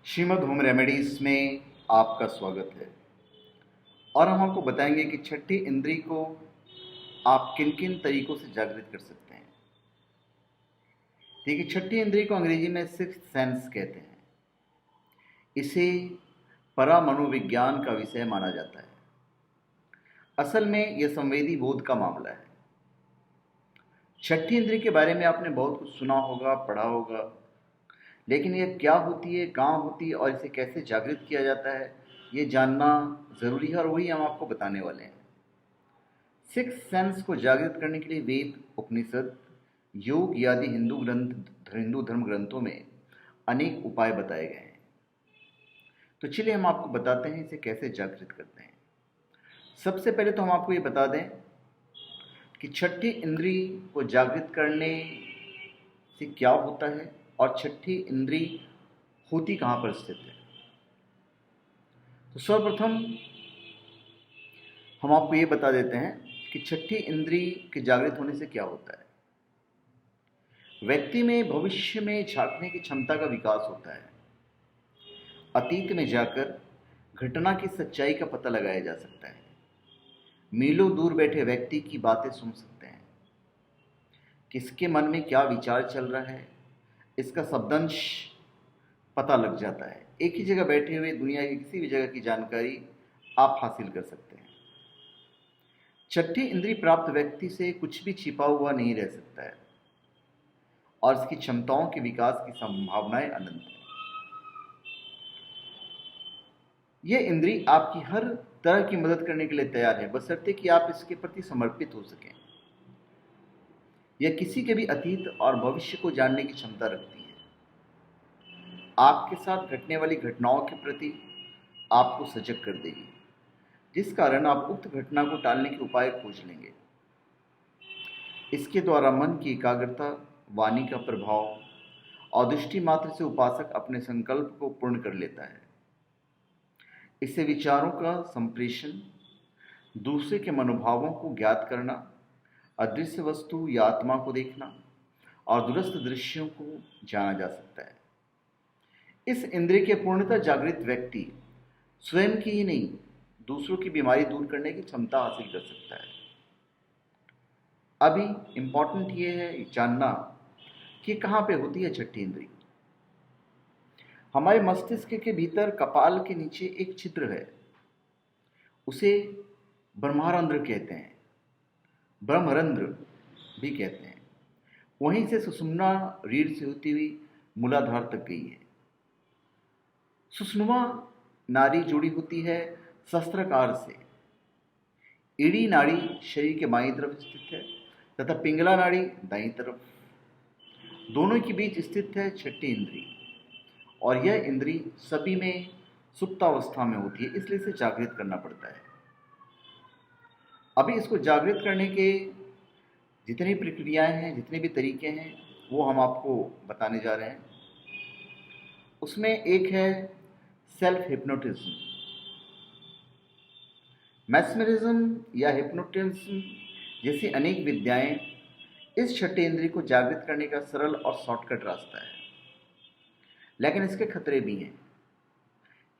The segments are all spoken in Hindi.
श्रीमद् होम रेमेडीज में आपका स्वागत है। और हम आपको बताएंगे कि छठी इंद्री को आप किन किन तरीकों से जागृत कर सकते हैं। देखिए, छठी इंद्री को अंग्रेजी में सिक्स्थ सेंस कहते हैं। इसे परामनोविज्ञान का विषय माना जाता है। असल में यह संवेदी बोध का मामला है। छठी इंद्री के बारे में आपने बहुत कुछ सुना होगा, पढ़ा होगा, लेकिन यह क्या होती है, कहाँ होती है और इसे कैसे जागृत किया जाता है, ये जानना ज़रूरी है और वही हम आपको बताने वाले हैं। सिक्स सेंस को जागृत करने के लिए वेद, उपनिषद, योग आदि हिंदू धर्म ग्रंथों में अनेक उपाय बताए गए हैं। तो चलिए हम आपको बताते हैं इसे कैसे जागृत करते हैं। सबसे पहले तो हम आपको ये बता दें कि छठी इंद्री को जागृत करने से क्या होता है और छठी इंद्री होती कहाँ पर स्थित है। तो सर्वप्रथम हम आपको ये बता देते हैं कि छठी इंद्री के जागृत होने से क्या होता है। व्यक्ति में भविष्य में झांकने की क्षमता का विकास होता है। अतीत में जाकर घटना की सच्चाई का पता लगाया जा सकता है। मीलों दूर बैठे व्यक्ति की बातें सुन सकते हैं। किसके मन में क्या विचार चल रहा है, इसका शब्दांश पता लग जाता है। एक ही जगह बैठे हुए दुनिया की किसी भी जगह की जानकारी आप हासिल कर सकते हैं। छठी इंद्री प्राप्त व्यक्ति से कुछ भी छिपा हुआ नहीं रह सकता है और इसकी क्षमताओं के विकास की संभावनाएं अनंत हैं। यह इंद्री आपकी हर तरह की मदद करने के लिए तैयार है, बशर्ते कि आप इसके प्रति समर्पित हो सकें। यह किसी के भी अतीत और भविष्य को जानने की क्षमता रखती है। आपके साथ घटने वाली घटनाओं के प्रति आपको सजग कर देगी, जिस कारण आप उक्त घटना को टालने के उपाय खोज लेंगे। इसके द्वारा मन की एकाग्रता, वाणी का प्रभाव और दृष्टि मात्र से उपासक अपने संकल्प को पूर्ण कर लेता है। इससे विचारों का संप्रेषण, दूसरे के मनोभावों को ज्ञात करना, अदृश्य वस्तु या आत्मा को देखना और दूरस्थ दृश्यों को जाना जा सकता है। इस इंद्रिय के पूर्णतः जागृत व्यक्ति स्वयं की ही नहीं, दूसरों की बीमारी दूर करने की क्षमता हासिल कर सकता है। अभी इंपॉर्टेंट ये है जानना कि कहाँ पे होती है छठी इंद्री। हमारे मस्तिष्क के भीतर कपाल के नीचे एक छिद्र है, उसे ब्रह्मारंध्र कहते हैं, ब्रह्मरंध्र भी कहते हैं। वहीं से सुषुम्ना रीढ़ से होती हुई मूलाधार तक गई है। सुषुम्ना नाड़ी जुड़ी होती है शस्त्राकार से। ईड़ी नाड़ी शरीर के बाईं तरफ स्थित है तथा पिंगला नाड़ी दाईं तरफ। दोनों के बीच स्थित है छठी इंद्री और यह इंद्री सभी में सुप्तावस्था में होती है, इसलिए इसे जागृत करना पड़ता है। अभी इसको जागृत करने के जितनी प्रक्रियाएं हैं, जितने भी तरीके हैं, वो हम आपको बताने जा रहे हैं। उसमें एक है सेल्फ हिप्नोटिज्म। मैस्मरिज्म या हिप्नोटिज्म जैसी अनेक विद्याएं इस छठी इंद्री को जागृत करने का सरल और शॉर्टकट रास्ता है, लेकिन इसके खतरे भी हैं।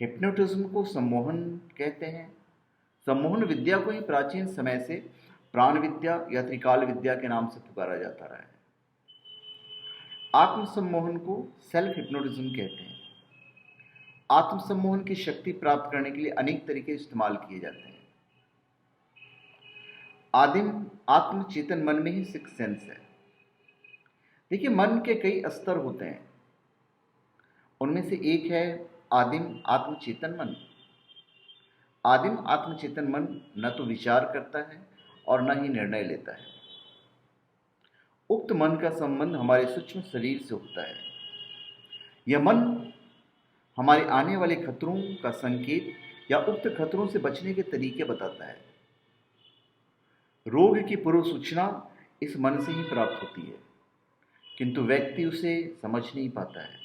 हिप्नोटिज्म को सम्मोहन कहते हैं। सम्मोहन विद्या को ही प्राचीन समय से प्राण विद्या या त्रिकाल विद्या के नाम से पुकारा जाता रहा है। आत्मसम्मोहन को सेल्फ हिप्नोटिज्म कहते हैं। आत्मसम्मोहन की शक्ति प्राप्त करने के लिए अनेक तरीके इस्तेमाल किए जाते हैं। आदिम आत्मचेतन मन में ही सिक्स सेंस है। देखिए, मन के कई स्तर होते हैं, उनमें से एक है आदिम आत्मचेतन मन। आदिम आत्मचेतन मन न तो विचार करता है और न ही निर्णय लेता है। उक्त मन का संबंध हमारे सूक्ष्म शरीर से होता है। यह मन हमारे आने वाले खतरों का संकेत या उक्त खतरों से बचने के तरीके बताता है। रोग की पूर्व सूचना इस मन से ही प्राप्त होती है, किंतु व्यक्ति उसे समझ नहीं पाता है।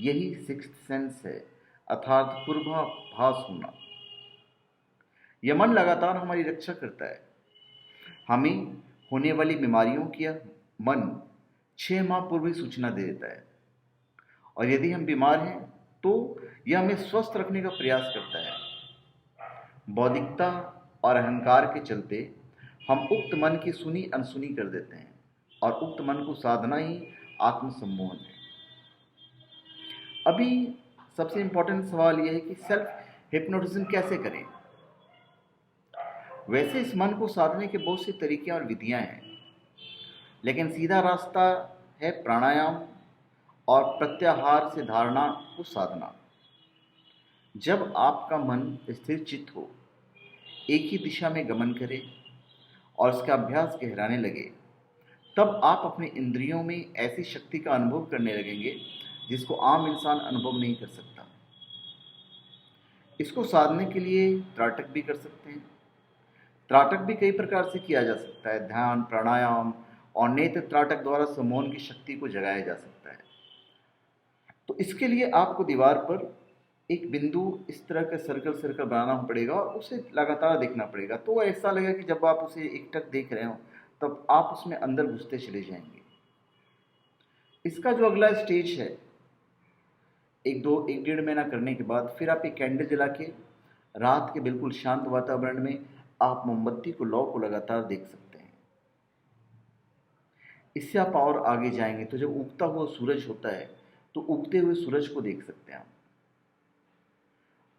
यही सिक्स्थ सेंस है, अर्थात पूर्वाभास होना। यह मन लगातार हमारी रक्षा करता है। हमें होने वाली बीमारियों की यह मन 6 माह पूर्व ही सूचना दे देता है, और यदि हम बीमार हैं तो यह हमें स्वस्थ रखने का प्रयास करता है। बौद्धिकता और अहंकार के चलते हम उक्त मन की सुनी अनसुनी कर देते हैं और उक्त मन को साधना ही आत्मसम्मोहन है। अभी सबसे इंपॉर्टेंट सवाल यह है कि सेल्फ हिप्नोटिज्म कैसे करें। वैसे इस मन को साधने के बहुत से तरीके और विधियां हैं, लेकिन सीधा रास्ता है प्राणायाम और प्रत्याहार से धारणा को साधना। जब आपका मन स्थिर चित्त हो, एक ही दिशा में गमन करे और इसका अभ्यास गहराने लगे, तब आप अपने इंद्रियों में ऐसी शक्ति का अनुभव करने लगेंगे जिसको आम इंसान अनुभव नहीं कर सकता। इसको साधने के लिए त्राटक भी कर सकते हैं। त्राटक भी कई प्रकार से किया जा सकता है। ध्यान, प्राणायाम और नेत्र त्राटक द्वारा सम्मोहन की शक्ति को जगाया जा सकता है। तो इसके लिए आपको दीवार पर एक बिंदु इस तरह का सर्कल बनाना पड़ेगा और उसे लगातार देखना पड़ेगा। तो ऐसा लगेगा कि जब आप उसे एकटक देख रहे हो तब आप उसमें अंदर घुसते चले जाएंगे। इसका जो अगला स्टेज है, एक डेढ़ महीना करने के बाद फिर आप एक कैंडल जला के रात के बिल्कुल शांत वातावरण में आप मोमबत्ती को लौ को लगातार देख सकते हैं। इससे आप और आगे जाएंगे तो जब उगता हुआ सूरज होता है तो उगते हुए सूरज को देख सकते हैं आप।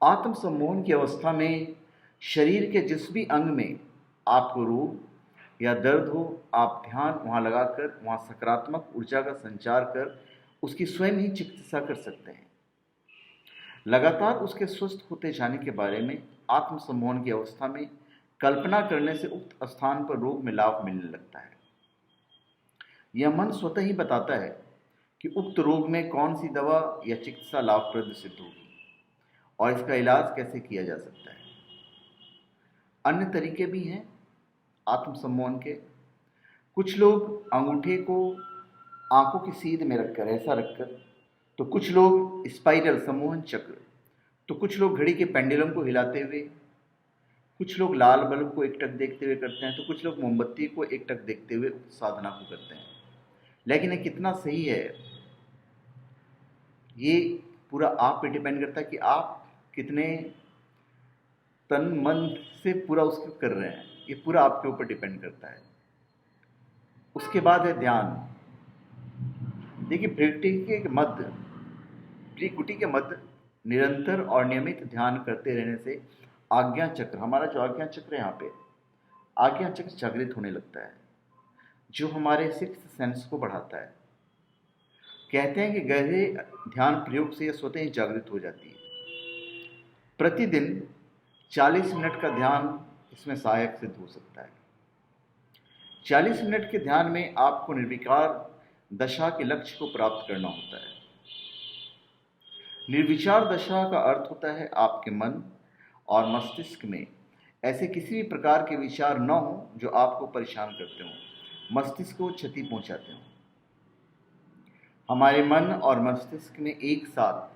आत्मसम्मोहन की अवस्था में शरीर के जिस भी अंग में आपको रोग या दर्द हो, आप ध्यान वहाँ लगाकर वहाँ सकारात्मक ऊर्जा का संचार कर उसकी स्वयं ही चिकित्सा कर सकते हैं। लगातार उसके स्वस्थ होते जाने के बारे में आत्मसम्मोहन की अवस्था में कल्पना करने से उक्त स्थान पर रोग में लाभ मिलने लगता है। यह मन स्वतः ही बताता है कि उक्त रोग में कौन सी दवा या चिकित्सा लाभप्रद सिद्ध होगी और इसका इलाज कैसे किया जा सकता है। अन्य तरीके भी हैं आत्मसम्मोहन के। कुछ लोग अंगूठे को आंखों की सीध में रखकर, ऐसा रखकर, तो कुछ लोग स्पाइरल सम्मोहन चक्र, तो कुछ लोग घड़ी के पेंडुलम को हिलाते हुए, कुछ लोग लाल बल्ब को एकटक देखते हुए करते हैं, तो कुछ लोग मोमबत्ती को एकटक देखते हुए साधना को करते हैं। लेकिन ये कितना सही है, ये पूरा आप पे डिपेंड करता है कि आप कितने तन मन से पूरा उसको कर रहे हैं। ये पूरा आपके ऊपर डिपेंड करता है। उसके बाद है ध्यान। देखिए, भ्रिकुटी के मध्य निरंतर और नियमित ध्यान करते रहने से आज्ञा चक्र, हमारा जो आज्ञा चक्र है, यहाँ पे आज्ञा चक्र जागृत होने लगता है, जो हमारे सिक्स्थ सेंस को बढ़ाता है। कहते हैं कि गहरे ध्यान प्रयोग से यह स्वतः ही जागृत हो जाती है। प्रतिदिन 40 मिनट का ध्यान इसमें सहायक सिद्ध हो सकता है। 40 मिनट के ध्यान में आपको निर्विकार दशा के लक्ष्य को प्राप्त करना होता है। निर्विचार दशा का अर्थ होता है आपके मन और मस्तिष्क में ऐसे किसी भी प्रकार के विचार न हो जो आपको परेशान करते हों, मस्तिष्क को क्षति पहुंचाते हों। हमारे मन और मस्तिष्क में एक साथ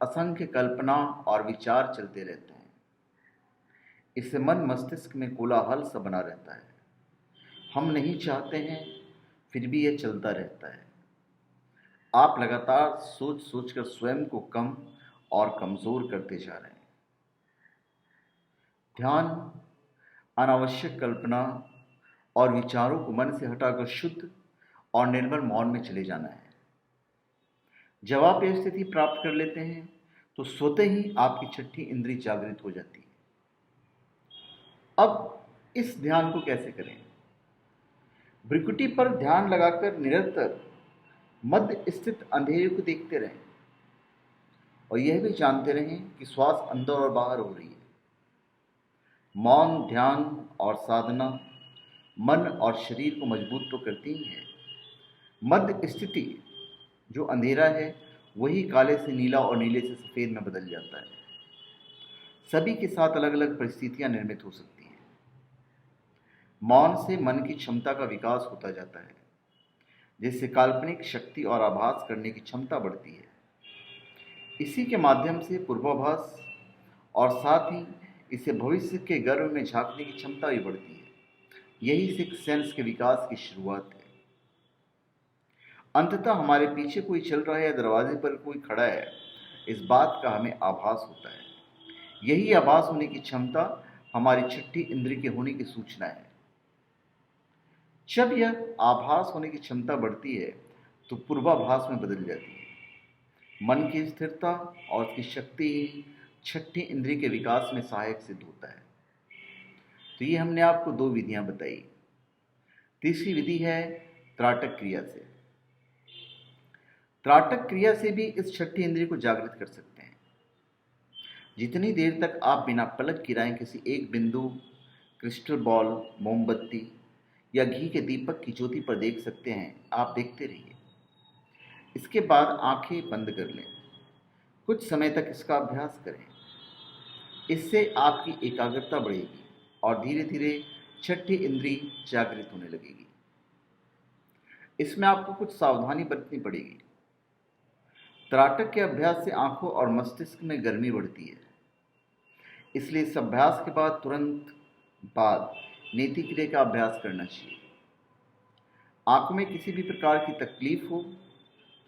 असंख्य कल्पना और विचार चलते रहते हैं। इससे मन मस्तिष्क में कोलाहल सा बना रहता है। हम नहीं चाहते हैं, फिर भी यह चलता रहता है। आप लगातार सोच सोचकर स्वयं को कम और कमजोर करते जा रहे हैं। ध्यान अनावश्यक कल्पना और विचारों को मन से हटाकर शुद्ध और निर्मल मौन में चले जाना है। जब आप यह स्थिति प्राप्त कर लेते हैं तो स्वतः ही आपकी छठी इंद्री जागृत हो जाती है। अब इस ध्यान को कैसे करें? भ्रिकुटी पर ध्यान लगाकर निरंतर मध्य स्थित अंधेरे को देखते रहें और यह भी जानते रहें कि श्वास अंदर और बाहर हो रही है। मौन, ध्यान और साधना मन और शरीर को मजबूत तो करती ही है। मध्य स्थिति जो अंधेरा है वही काले से नीला और नीले से सफ़ेद में बदल जाता है। सभी के साथ अलग अलग परिस्थितियां निर्मित हो सकती हैं। मौन से मन की क्षमता का विकास होता जाता है, जिससे काल्पनिक शक्ति और आभास करने की क्षमता बढ़ती है। इसी के माध्यम से पूर्वाभास और साथ ही इससे भविष्य के गर्भ में झांकने की क्षमता भी बढ़ती है। यही सिक्स्थ सेंस के विकास की शुरुआत है। अंततः हमारे पीछे कोई चल रहा है या दरवाजे पर कोई खड़ा है, इस बात का हमें आभास होता है। यही आभास होने की क्षमता हमारी छठी इंद्रिय के होने की सूचना है। जब यह आभास होने की क्षमता बढ़ती है तो पूर्वाभास में बदल जाती है। मन की स्थिरता और उसकी शक्ति ही छठी इंद्रिय के विकास में सहायक सिद्ध होता है। तो ये हमने आपको 2 विधियां बताई। तीसरी विधि है त्राटक क्रिया से। त्राटक क्रिया से भी इस छठी इंद्रिय को जागृत कर सकते हैं। जितनी देर तक आप बिना पलक गिराए किसी एक बिंदु, क्रिस्टल बॉल, मोमबत्ती या घी के दीपक की ज्योति पर देख सकते हैं, आप देखते रहिए। इसके बाद आंखें बंद कर लें। कुछ समय तक इसका अभ्यास करें। इससे आपकी एकाग्रता बढ़ेगी और धीरे धीरे छठी इंद्रिय जागृत होने लगेगी। इसमें आपको कुछ सावधानी बरतनी पड़ेगी। त्राटक के अभ्यास से आंखों और मस्तिष्क में गर्मी बढ़ती है, इसलिए इस अभ्यास के बाद तुरंत बाद नेति क्रिया का अभ्यास करना चाहिए। आंखों में किसी भी प्रकार की तकलीफ हो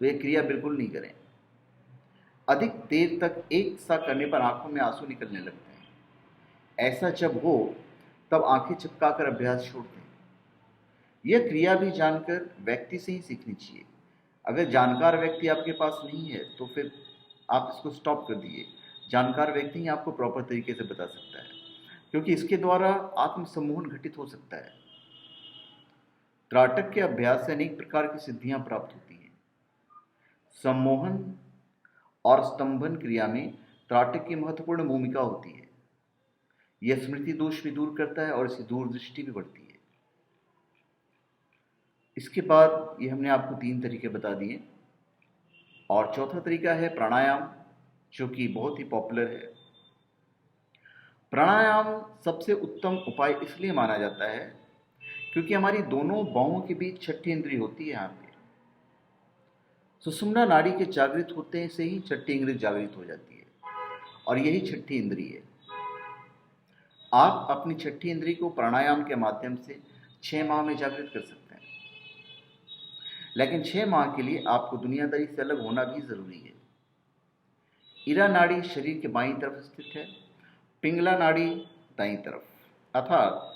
तो यह क्रिया बिल्कुल नहीं करें। अधिक देर तक एक सा करने पर आंखों में आंसू निकलने लगते हैं। ऐसा जब हो तब आंखें चिपकाकर अभ्यास छोड़ दें। यह क्रिया भी जानकर व्यक्ति से ही सीखनी चाहिए। अगर जानकार व्यक्ति आपके पास नहीं है तो फिर आप इसको स्टॉप कर दीजिए। जानकार व्यक्ति ही आपको प्रॉपर तरीके से बता सकता है, क्योंकि इसके द्वारा आत्मसम्मोहन घटित हो सकता है। त्राटक के अभ्यास से अनेक प्रकार की सिद्धियां प्राप्त होती हैं। सम्मोहन और स्तंभन क्रिया में त्राटक की महत्वपूर्ण भूमिका होती है। यह स्मृति दोष भी दूर करता है और इसकी दूरदृष्टि भी बढ़ती है। इसके बाद ये हमने आपको 3 तरीके बता दिए और चौथा तरीका है प्राणायाम, जो कि बहुत ही पॉपुलर है। प्राणायाम सबसे उत्तम उपाय इसलिए माना जाता है क्योंकि हमारी दोनों बाहों के बीच छठी इंद्रिय होती है। यहाँ पे सुषुम्ना नाड़ी के जागृत होते से ही छठी इंद्रिय जागृत हो जाती है और यही छठी इंद्रिय है। आप अपनी छठी इंद्रिय को प्राणायाम के माध्यम से 6 माह में जागृत कर सकते हैं, लेकिन 6 माह के लिए आपको दुनियादारी से अलग होना भी जरूरी है। ईरा नाड़ी शरीर के बाईं तरफ स्थित है, पिंगला नाड़ी दाईं तरफ, अर्थात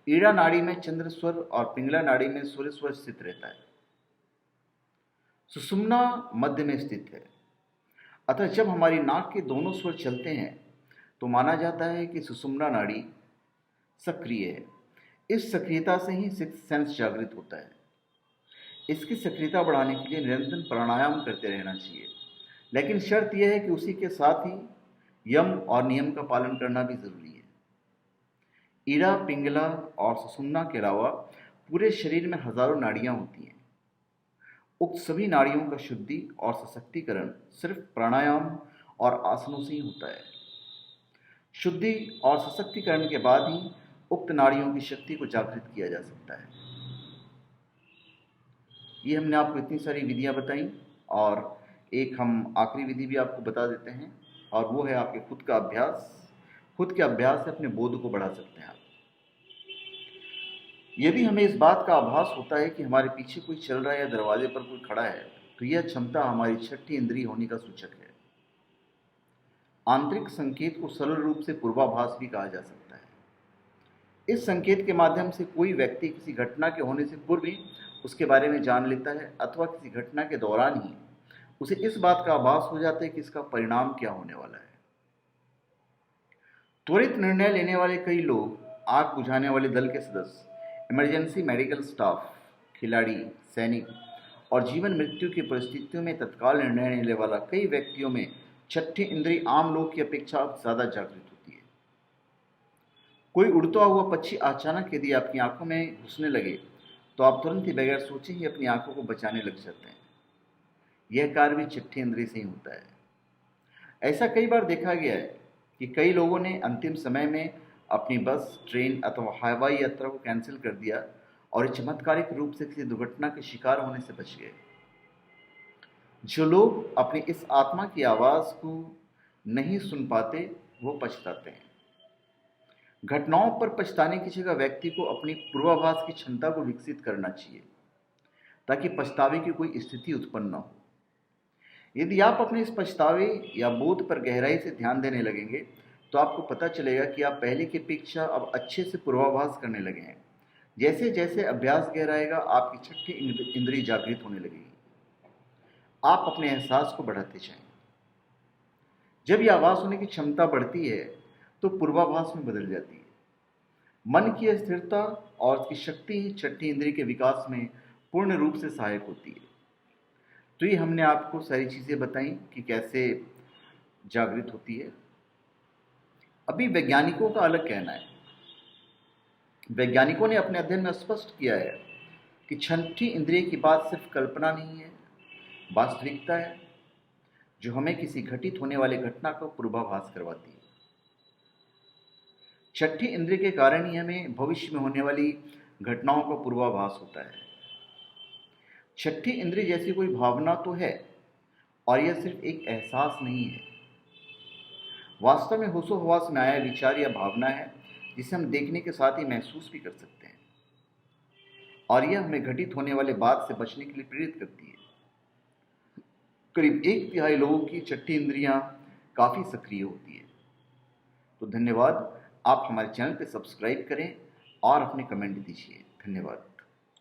ईड़ा नाड़ी में चंद्र स्वर और पिंगला नाड़ी में सूर्य स्वर स्थित रहता है। सुषुम्ना मध्य में स्थित है। अतः जब हमारी नाक के दोनों स्वर चलते हैं तो माना जाता है कि सुषुम्ना नाड़ी सक्रिय है। इस सक्रियता से ही सिक्स्थ सेंस जागृत होता है। इसकी सक्रियता बढ़ाने के लिए निरंतर प्राणायाम करते रहना चाहिए, लेकिन शर्त यह है कि उसी के साथ ही यम और नियम का पालन करना भी जरूरी है। ईड़ा, पिंगला और सुषुम्ना के अलावा पूरे शरीर में हजारों नाड़ियां होती हैं। उक्त सभी नाड़ियों का शुद्धि और सशक्तिकरण सिर्फ प्राणायाम और आसनों से ही होता है। शुद्धि और सशक्तिकरण के बाद ही उक्त नाड़ियों की शक्ति को जागृत किया जा सकता है। ये हमने आपको इतनी सारी विधियां बताई और एक हम आखिरी विधि भी आपको बता देते हैं, और वो है आपके खुद का अभ्यास। खुद के अभ्यास से अपने बोध को बढ़ा सकते हैं आप। यदि हमें इस बात का आभास होता है कि हमारे पीछे कोई चल रहा है या दरवाजे पर कोई खड़ा है, तो यह क्षमता हमारी छठी इंद्रिय होने का सूचक है। आंतरिक संकेत को सरल रूप से पूर्वाभास भी कहा जा सकता है। इस संकेत के माध्यम से कोई व्यक्ति किसी घटना के होने से पूर्व ही उसके बारे में जान लेता है, अथवा किसी घटना के दौरान ही उसे इस बात का आभास हो जाता है कि इसका परिणाम क्या होने वाला है। त्वरित निर्णय लेने वाले कई लोग, आग बुझाने वाले दल के सदस्य, इमरजेंसी मेडिकल स्टाफ, खिलाड़ी, सैनिक और जीवन मृत्यु की परिस्थितियों में तत्काल निर्णय लेने वाला कई व्यक्तियों में छठी इंद्रिय आम लोग की अपेक्षा ज़्यादा जागृत होती है। कोई उड़ता हुआ पक्षी अचानक यदि आपकी आंखों में घुसने लगे तो आप तुरंत ही बगैर सोचे ही अपनी आंखों को बचाने लग जाते हैं। यह कार्य भी छठी इंद्रिय से ही होता है। ऐसा कई बार देखा गया है कि कई लोगों ने अंतिम समय में अपनी बस, ट्रेन अथवा हवाई यात्रा को कैंसिल कर दिया और चमत्कारिक रूप से किसी दुर्घटना के शिकार होने से बच गए। जो लोग अपनी इस आत्मा की आवाज़ को नहीं सुन पाते वो पछताते हैं। घटनाओं पर पछताने की जगह व्यक्ति को अपनी पूर्वाभास की क्षमता को विकसित करना चाहिए ताकि पछतावे की कोई स्थिति उत्पन्न न हो। यदि आप अपने इस पछतावे या बोध पर गहराई से ध्यान देने लगेंगे तो आपको पता चलेगा कि आप पहले की अपेक्षा अब अच्छे से पूर्वाभास करने लगे हैं। जैसे जैसे अभ्यास गहराएगा आपकी छठी इंद्रिय जागृत होने लगेगी। आप अपने एहसास को बढ़ाते जाएं। जब यह आभास होने की क्षमता बढ़ती है तो पूर्वाभास में बदल जाती है। मन की स्थिरता और उसकी शक्ति ही छठी इंद्रिय के विकास में पूर्ण रूप से सहायक होती है। तो ये हमने आपको सारी चीज़ें बताई कि कैसे जागृत होती है। अभी वैज्ञानिकों का अलग कहना है। वैज्ञानिकों ने अपने अध्ययन में स्पष्ट किया है कि छठी इंद्रिय की बात सिर्फ कल्पना नहीं है, वास्तविकता है, जो हमें किसी घटित होने वाले घटना का पूर्वाभास करवाती है। छठी इंद्रिय के कारण ही हमें भविष्य में होने वाली घटनाओं का पूर्वाभास होता है। छठी इंद्रिय जैसी कोई भावना तो है, और यह सिर्फ एक एहसास नहीं है, वास्तव में होशो हवास में आया विचार या भावना है जिसे हम देखने के साथ ही महसूस भी कर सकते हैं, और यह हमें घटित होने वाले बात से बचने के लिए प्रेरित करती है। करीब 1/3 लोगों की छठी इंद्रियां काफ़ी सक्रिय होती है। तो धन्यवाद। आप हमारे चैनल पर सब्सक्राइब करें और अपने कमेंट दीजिए। धन्यवाद।